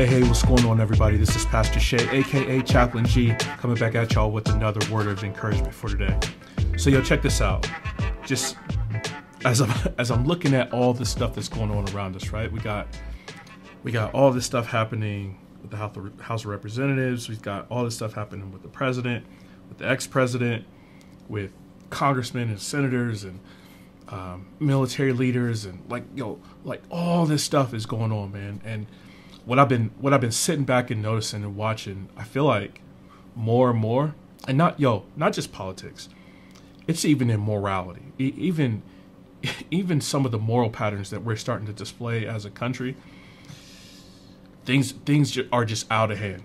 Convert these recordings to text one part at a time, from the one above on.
Hey, what's going on, everybody? This is Pastor Shay, aka Chaplain G, coming back at y'all with another word of encouragement for today. So, yo, check this out. Just as I'm looking at all this stuff that's going on around us, right? We got all this stuff happening with the House of Representatives. We've got all this stuff happening with the president, with the ex-president, with congressmen and senators and military leaders, and like all this stuff is going on, man. And what I've been sitting back and noticing and watching, I feel like more and more, and not just politics, it's even in morality, even some of the moral patterns that we're starting to display as a country. Things are just out of hand.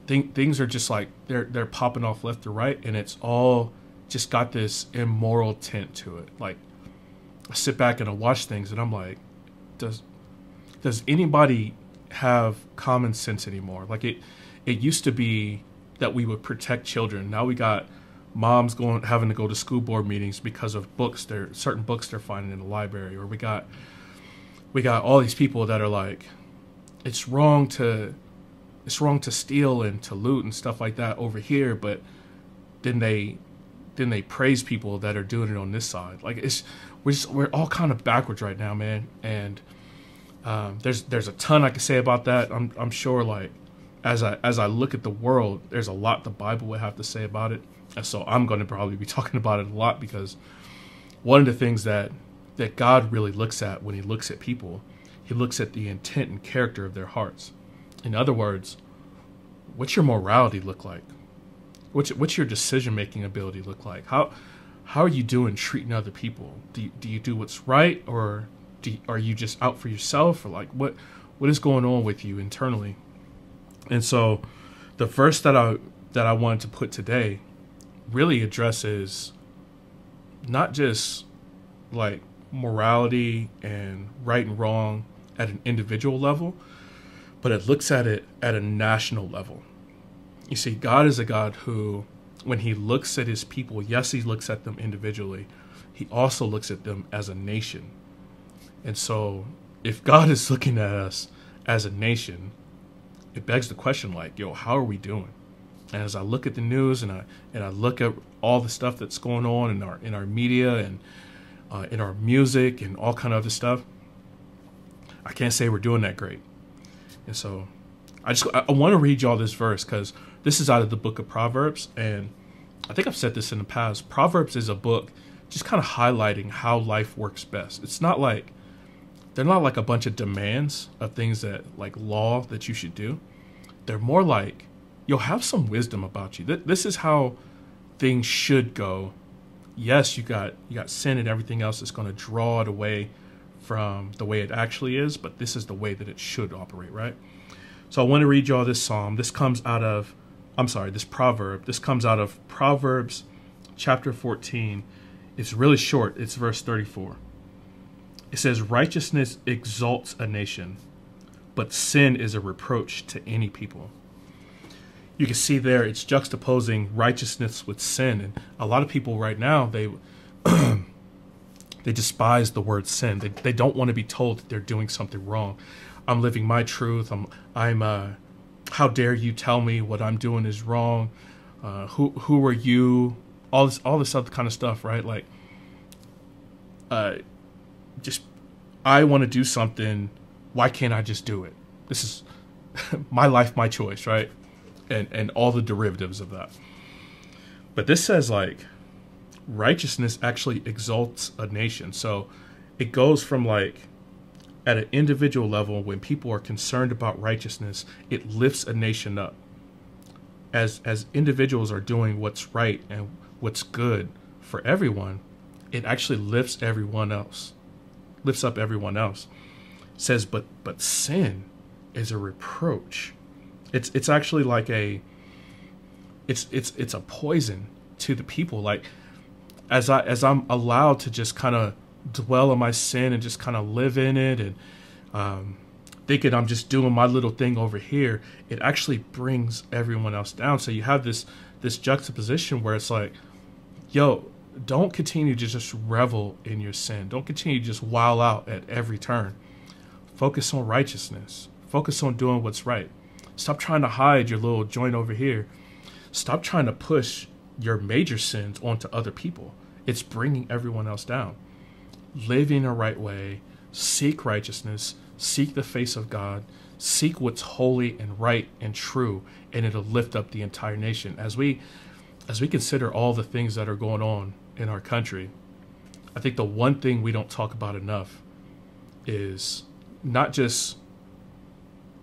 Things are just like they're popping off left to right, and it's all just got this immoral tint to it. Like, I sit back and I watch things, and I'm like, does anybody have common sense anymore? Like, it used to be that we would protect children. Now we got moms having to go to school board meetings because of certain books they're finding in the library, or we got all these people that are like, it's wrong to steal and to loot and stuff like that over here, but then they praise people that are doing it on this side. Like, we're all kind of backwards right now, man. And there's a ton I could say about that. I'm sure, like, as I look at the world, there's a lot the Bible would have to say about it. And so I'm going to probably be talking about it a lot, because one of the things that God really looks at when he looks at people, he looks at the intent and character of their hearts. In other words, what's your morality look like? What's your decision-making ability look like? How are you doing treating other people? Do you do what's right, or are you just out for yourself, or like what is going on with you internally? And so the verse that I wanted to put today really addresses not just like morality and right and wrong at an individual level, but it looks at it at a national level. You see, God is a God who, when he looks at his people, yes, he looks at them individually, he also looks at them as a nation. And so if God is looking at us as a nation, it begs the question, like, yo, how are we doing? And as I look at the news and I look at all the stuff that's going on in our media and in our music and all kind of other stuff, I can't say we're doing that great. And so I want to read y'all this verse, because this is out of the book of Proverbs. And I think I've said this in the past. Proverbs is a book just kind of highlighting how life works best. They're not like a bunch of demands of things that, like, law that you should do. They're more like, you'll have some wisdom about you. This is how things should go. Yes, you got sin and everything else that's going to draw it away from the way it actually is, but this is the way that it should operate, right? So I want to read y'all this psalm. This proverb. This comes out of Proverbs chapter 14. It's really short. It's verse 34. It says, righteousness exalts a nation, but sin is a reproach to any people. You can see there it's juxtaposing righteousness with sin. And a lot of people right now, they despise the word sin. They don't want to be told that they're doing something wrong. I'm living my truth. How dare you tell me what I'm doing is wrong? Who are you? All this other kind of stuff, right? Like, I want to do something. Why can't I just do it? This is my life, my choice, right? And all the derivatives of that. But this says, like, righteousness actually exalts a nation. So it goes from, like, at an individual level, when people are concerned about righteousness, it lifts a nation up. As individuals are doing what's right and what's good for everyone, it actually lifts up everyone else. It says, but sin is a reproach. It's actually like it's a poison to the people. Like, as I'm allowed to just kind of dwell on my sin and just kind of live in it, and thinking I'm just doing my little thing over here, it actually brings everyone else down. So you have this juxtaposition where it's like, yo, don't continue to just revel in your sin. Don't continue to just wild out at every turn. Focus on righteousness. Focus on doing what's right. Stop trying to hide your little joint over here. Stop trying to push your major sins onto other people. It's bringing everyone else down. Live in a right way. Seek righteousness. Seek the face of God. Seek what's holy and right and true, and it'll lift up the entire nation. As we consider all the things that are going on in our country, I think the one thing we don't talk about enough is not just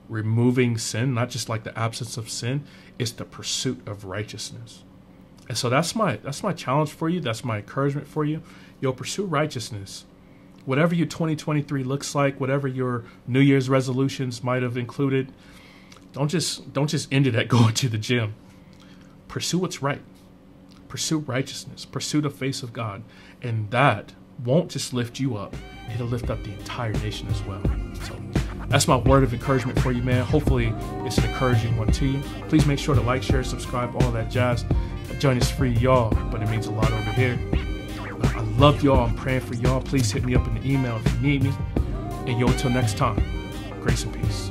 removing sin, not just like the absence of sin, it's the pursuit of righteousness. And so that's my challenge for you. That's my encouragement for you. You'll pursue righteousness. Whatever your 2023 looks like, whatever your New Year's resolutions might have included, don't just end it at going to the gym. Pursue what's right. Pursue righteousness. Pursue the face of God. And that won't just lift you up. It'll lift up the entire nation as well. So that's my word of encouragement for you, man. Hopefully it's an encouraging one to you. Please make sure to like, share, subscribe, all that jazz. Join us free, y'all, but it means a lot over here. I love y'all. I'm praying for y'all. Please hit me up in the email if you need me. And yo, until next time, grace and peace.